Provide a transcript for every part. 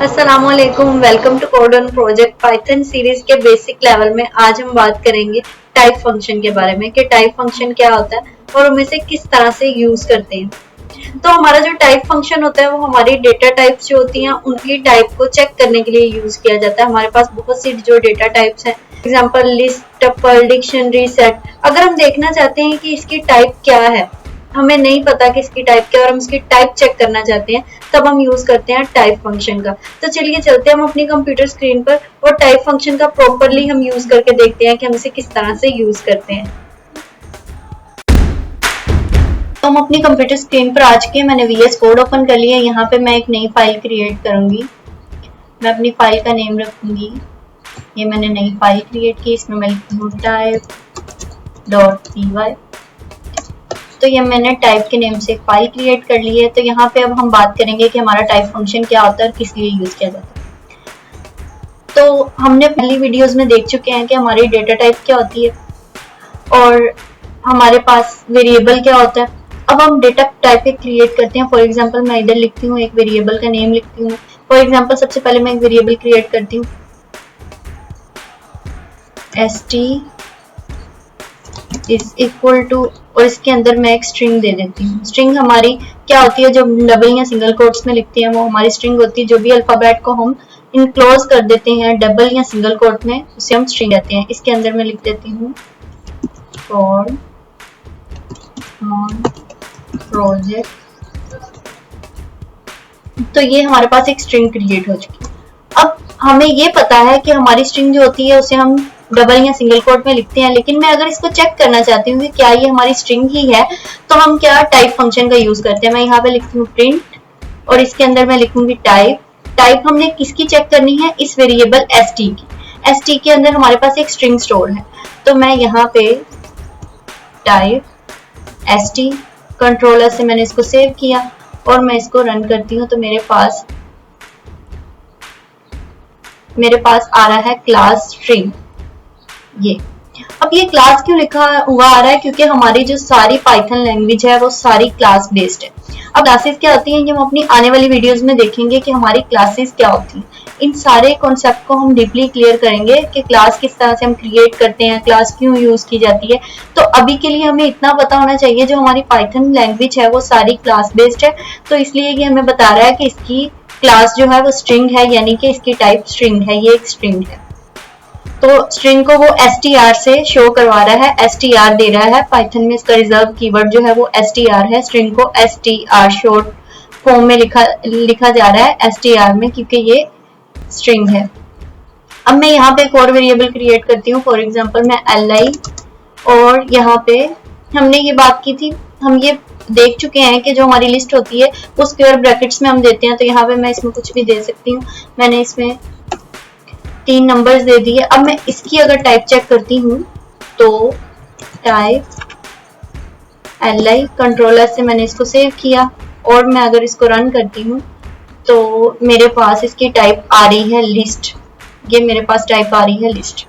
अस्सलामुअलैकुम, welcome to code on project Python series के basic level में। आज हम बात करेंगे टाइप फंक्शन के बारे में कि टाइप फंक्शन क्या होता है और हम इसे किस तरह से यूज करते हैं। तो हमारा जो टाइप फंक्शन होता है वो हमारी डेटा टाइप्स जो होती हैं उनकी टाइप को चेक करने के लिए यूज किया जाता है। हमारे पास बहुत सी जो डेटा टाइप्स हैं, example list, tuple, dictionary, set. अगर हम देखना चाहते हैं कि इसकी टाइप क्या है, हमें नहीं पता कि इसकी टाइप क्या है और हम इसकी टाइप चेक करना चाहते हैं, तब हम यूज करते हैं टाइप फंक्शन का। तो चलिए चलते हैं हम अपनी कंप्यूटर स्क्रीन पर और टाइप फंक्शन का प्रॉपरली हम यूज करके देखते हैं कि हम इसे किस तरह से यूज करते हैं। तो हम अपनी कंप्यूटर स्क्रीन पर आ चुके हैं। मैंने VS कोड ओपन कर लिया है। यहाँ पे मैं एक नई फाइल क्रिएट करूंगी। मैं अपनी फाइल का नेम रखूंगी, ये मैंने नई फाइल क्रिएट की, इसमें मैं लिखूंगी type.py। तो ये मैंने टाइप के नेम से एक फाइल क्रिएट कर ली है। तो यहाँ पे अब हम बात करेंगे कि हमारा टाइप फंक्शन क्या होता है और किस लिए यूज किया जाता है। तो हमने पहली वीडियोस में देख चुके हैं कि हमारी डेटा टाइप क्या होती है और हमारे पास वेरिएबल क्या होता है। अब हम डेटा टाइप एक क्रिएट करते हैं। फॉर एग्जांपल मैं इधर लिखती हूँ, एक वेरिएबल का नेम लिखती हूँ। फॉर एग्जांपल सबसे पहले मैं एक वेरिएबल क्रिएट करती हूँ st इज इक्वल टू, और इसके अंदर मैं एक स्ट्रिंग दे देती हूँ। स्ट्रिंग हमारी क्या होती है, जो डबल या सिंगल कोट्स में लिखते हैं वो हमारी स्ट्रिंग होती है। जो भी अल्फाबेट को हम इनक्लोज कर देते हैं डबल या सिंगल कोट में, उसे हम स्ट्रिंग कहते हैं। इसके अंदर मैं लिख देती हूँ फॉर प्रोजेक्ट। तो ये हमारे पास एक स्ट्रिंग क्रिएट हो चुकी है। अब हमें ये पता है कि हमारी स्ट्रिंग जो होती है उसे हम डबल या सिंगल कोट में लिखते हैं, लेकिन मैं अगर इसको चेक करना चाहती हूँ कि क्या ये हमारी स्ट्रिंग ही है, तो हम क्या टाइप फंक्शन का यूज करते हैं। मैं यहाँ पे लिखती हूँ प्रिंट और इसके अंदर मैं लिखूंगी टाइप। टाइप हमने किसकी चेक करनी है, इस वेरिएबल st की। st के अंदर हमारे पास एक स्ट्रिंग स्टोर है। तो मैं यहाँ पे टाइप st, कंट्रोलर से मैंने इसको सेव किया और मैं इसको रन करती हूँ। तो मेरे पास आ रहा है क्लास स्ट्रिंग। ये अब ये क्लास क्यों लिखा हुआ आ रहा है, क्योंकि हमारी जो सारी पाइथन लैंग्वेज है वो सारी क्लास बेस्ड है। अब क्लासेस क्या होती हैं, ये हम अपनी आने वाली वीडियोस में देखेंगे कि हमारी क्लासेस क्या होती हैं। इन सारे कॉन्सेप्ट को हम डीपली क्लियर करेंगे कि क्लास किस तरह से हम क्रिएट करते हैं, क्लास क्यों यूज की जाती है। तो अभी के लिए हमें इतना पता होना चाहिए, जो हमारी पाइथन लैंग्वेज है वो सारी क्लास बेस्ड है। तो इसलिए ये हमें बता रहा है कि इसकी क्लास जो है वो स्ट्रिंग है, यानी कि इसकी टाइप स्ट्रिंग है, ये एक स्ट्रिंग है। तो स्ट्रिंग को वो str से शो करवा रहा है, str दे रहा है। पाइथन में इसका रिजर्व कीवर्ड जो है वो str है। स्ट्रिंग को str शॉर्ट फॉर्म में लिखा जा रहा है str में, क्योंकि ये स्ट्रिंग है। अब मैं यहाँ पे एक और वेरिएबल क्रिएट करती हूँ। फॉर एग्जांपल मैं li, और यहाँ पे हमने ये बात की थी, हम ये देख चुके हैं कि जो हमारी लिस्ट होती है वो स्क्वायर ब्रैकेट्स में हम देते हैं। तो यहाँ पे मैं इसमें कुछ भी दे सकती हूँ। मैंने इसमें 3 नंबर्स दे दिए। अब मैं इसकी अगर टाइप चेक करती हूँ तो टाइप li, कंट्रोलर से मैंने इसको सेव किया और मैं अगर इसको रन करती हूँ तो मेरे पास इसकी टाइप आ रही है लिस्ट। ये मेरे पास टाइप आ रही है लिस्ट।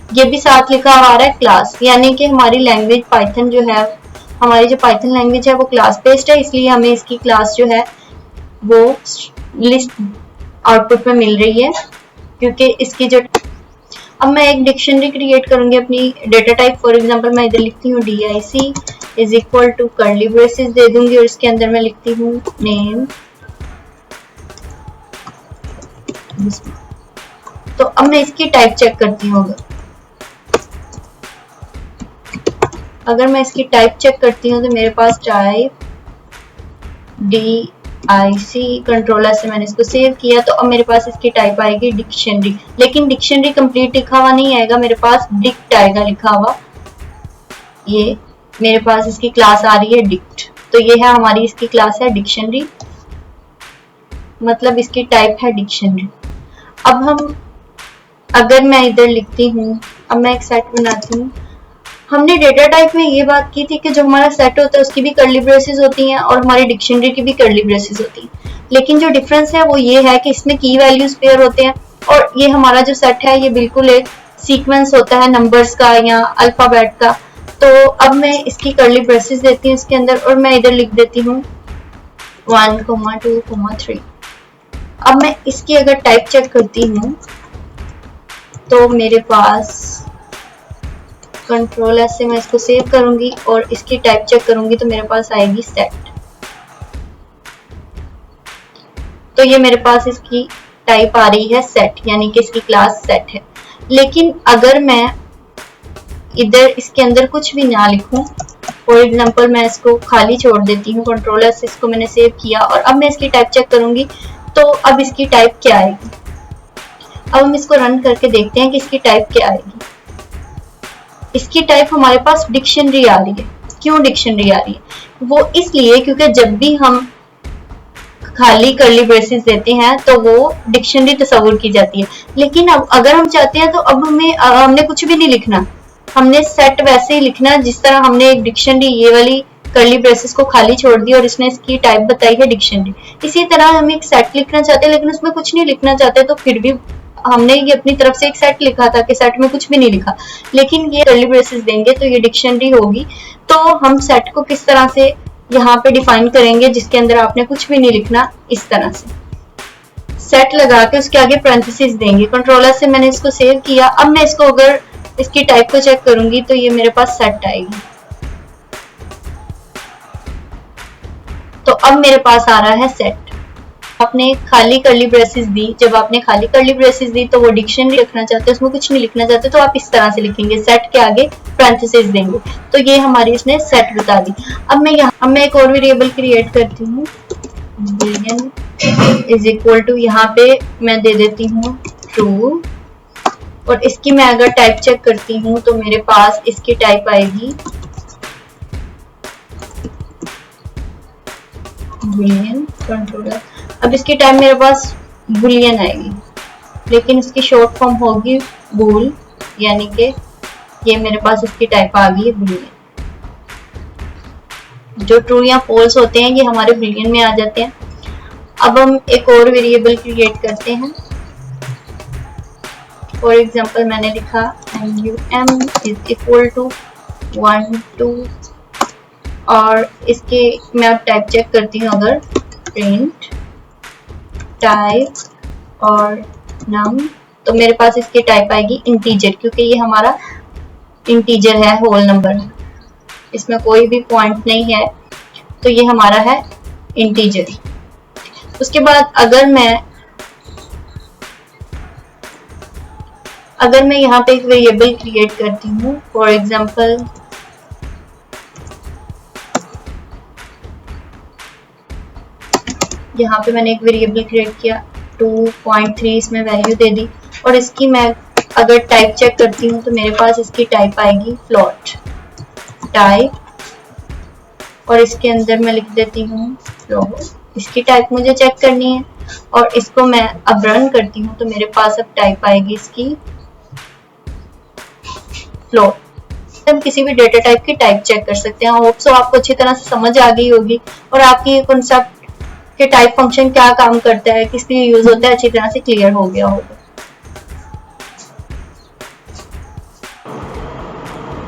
ये भी साथ लिखा आ रहा है क्लास, यानी कि हमारी लैंग्वेज पाइथन जो है, हमारी जो पाइथन लैंग्वेज है वो क्लास बेस्ड है। इसलिए हमें इसकी क्लास जो है वो लिस्ट आउटपुट में मिल रही है, क्योंकि इसकी जो। अब मैं एक डिक्शनरी क्रिएट करूंगी अपनी डेटा टाइप। फॉर एग्जांपल मैं इधर लिखती हूँ dic is equal to curly braces दे दूंगी और इसके अंदर मैं लिखती हूँ नेम। तो अब मैं इसकी टाइप चेक करती हूँ। अगर मैं इसकी टाइप चेक करती हूँ तो मेरे पास टाइप dic, कंट्रोलर से मैंने इसको सेव किया। तो अब मेरे पास इसकी टाइप आएगी डिक्शनरी, लेकिन डिक्शनरी कंप्लीट लिखा हुआ नहीं आएगा, मेरे पास डिक्ट आएगा लिखा हुआ। ये मेरे पास इसकी क्लास आ रही है डिक्ट। तो ये है हमारी इसकी क्लास है डिक्शनरी, मतलब इसकी टाइप है डिक्शनरी। अब हम अगर मैं इधर लिखती हूँ, अब मैं एक सेट बनाती हूँ। हमने डेटा टाइप में ये बात की थी कि जो हमारा सेट होता है उसकी भी कर्ली ब्रेसेस होती हैं और हमारी डिक्शनरी की भी कर्ली ब्रेसेस होती हैं। लेकिन जो डिफरेंस है वो ये है कि इसमें की वैल्यूज पेयर होते हैं और ये हमारा जो सेट है ये बिल्कुल एक सीक्वेंस होता है नंबर्स का या अल्फाबेट का। तो अब मैं इसकी कर्ली ब्रेसेस देती हूँ इसके अंदर और मैं इधर लिख देती हूँ 1, 2, 3। अब मैं इसकी अगर टाइप चेक करती हूँ तो मेरे पास कंट्रोल एस से मैं इसको सेव करूंगी और इसकी टाइप चेक करूंगी तो मेरे पास आएगी सेट। तो ये मेरे पास इसकी टाइप आ रही है सेट, यानी कि इसकी क्लास सेट है। लेकिन अगर मैं इधर इसके अंदर कुछ भी ना लिखूं, फॉर एग्जांपल मैं इसको खाली छोड़ देती हूँ, कंट्रोल एस इसको मैंने सेव किया और अब मैं इसकी टाइप चेक करूंगी तो अब इसकी टाइप क्या आएगी। अब हम इसको रन करके देखते हैं कि इसकी टाइप क्या आएगी। इसकी टाइप हमारे पास डिक्शनरी आ रही है। क्यों डिक्शनरी आ रही है? वो इसलिए क्योंकि जब भी हम खाली कर्ली ब्रेसेस देते हैं तो वो डिक्शनरी तस्वुर की जाती है। लेकिन अब अगर हम चाहते हैं तो अब हमने कुछ भी नहीं लिखना, हमने सेट वैसे ही लिखना जिस तरह हमने एक डिक्शनरी ये वाली कर्ली ब्रेसेस को खाली छोड़ दी और इसने इसकी टाइप बताई है डिक्शनरी। इसी तरह हम एक सेट लिखना चाहते हैं लेकिन उसमें कुछ नहीं लिखना चाहते तो फिर भी हमने ये अपनी तरफ से एक सेट लिखा था कि सेट में कुछ भी नहीं लिखा, लेकिन ये कर्ली ब्रेसेस देंगे तो ये डिक्शनरी होगी। तो हम सेट को किस तरह से यहाँ पे डिफाइन करेंगे जिसके अंदर आपने कुछ भी नहीं लिखना, इस तरह से सेट लगा के उसके आगे पैरेंथेसिस देंगे। कंट्रोलर से मैंने इसको सेव किया। अब मैं इसको अगर इसकी टाइप को चेक करूंगी तो ये मेरे पास सेट आएगी। तो अब मेरे पास आ रहा है सेट। आपने खाली कर्ली ब्रेसेस दी, जब आपने खाली कर्ली ब्रेसेस दी तो वो डिक्शनरी रखना चाहते हैं, उसमें कुछ नहीं लिखना चाहते तो आप इस तरह से लिखेंगे, सेट के आगे पैरेंथेसिस देंगे। तो ये हमारी इसने सेट बता दी। अब मैं एक और वेरिएबल क्रिएट करती हूँ, boolean इज इक्वल टू, यहाँ पे मैं दे देती हूँ ट्रू और इसकी मैं अगर टाइप चेक करती हूँ तो मेरे पास इसकी टाइप आएगी boolean कंट्रोलर। अब इसकी टाइप मेरे पास boolean आएगी लेकिन इसकी शॉर्ट फॉर्म होगी bool, यानी कि ये मेरे पास इसकी टाइप आ गई है boolean। जो ट्रू या फॉल्स होते हैं ये हमारे boolean में आ जाते हैं। अब हम एक और वेरिएबल क्रिएट करते हैं। फॉर एग्जांपल मैंने लिखा num इज इक्वल टू 1 2 और इसके मैं अब टाइप चेक करती हूँ, अगर प्रिंट टाइप और नम तो मेरे पास इसकी टाइप आएगी इंटीजर, क्योंकि ये हमारा इंटीजर है, होल नंबर है, इसमें कोई भी पॉइंट नहीं है तो ये हमारा है इंटीजर। उसके बाद अगर मैं यहाँ पे एक वेरिएबल क्रिएट करती हूँ, फॉर एग्जांपल यहाँ पे मैंने एक वेरिएबल क्रिएट किया 2.3 इसमें वैल्यू दे दी और इसकी मैं अगर टाइप चेक करती हूँ तो मेरे पास इसकी टाइप आएगी फ्लोट टाइप और इसके अंदर मैं लिख देती हूँ फ्लोट। इसकी टाइप मुझे चेक करनी है और इसको मैं अब रन करती हूँ तो मेरे पास अब टाइप आएगी इसकी फ्लोट। हम किसी भी डेटा टाइप की टाइप चेक कर सकते हैं। होप सो आपको अच्छी तरह से समझ आ गई होगी और आपकी ये कॉन्सेप्ट के टाइप फंक्शन क्या काम करता है, किस लिए यूज होता है, अच्छी तरह से क्लियर हो गया होगा।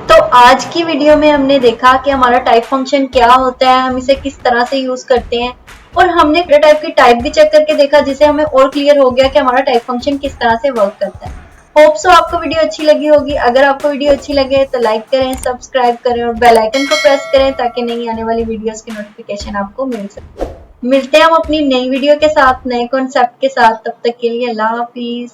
तो आज की वीडियो में हमने देखा कि हमारा टाइप फंक्शन क्या होता है, हम इसे किस तरह से यूज करते हैं और हमने डेटा टाइप की टाइप भी चेक करके देखा जिससे हमें और क्लियर हो गया कि हमारा टाइप फंक्शन किस तरह से वर्क करता है। होप सो आपको वीडियो अच्छी लगी होगी। अगर आपको वीडियो अच्छी लगे तो लाइक करें, सब्सक्राइब करें और बेल आइकन को प्रेस करें ताकि नई आने वाली वीडियोस की नोटिफिकेशन आपको मिल सके। मिलते हैं हम अपनी नई वीडियो के साथ, नए कॉन्सेप्ट के साथ। तब तक के लिए अल्लाह हाफिज।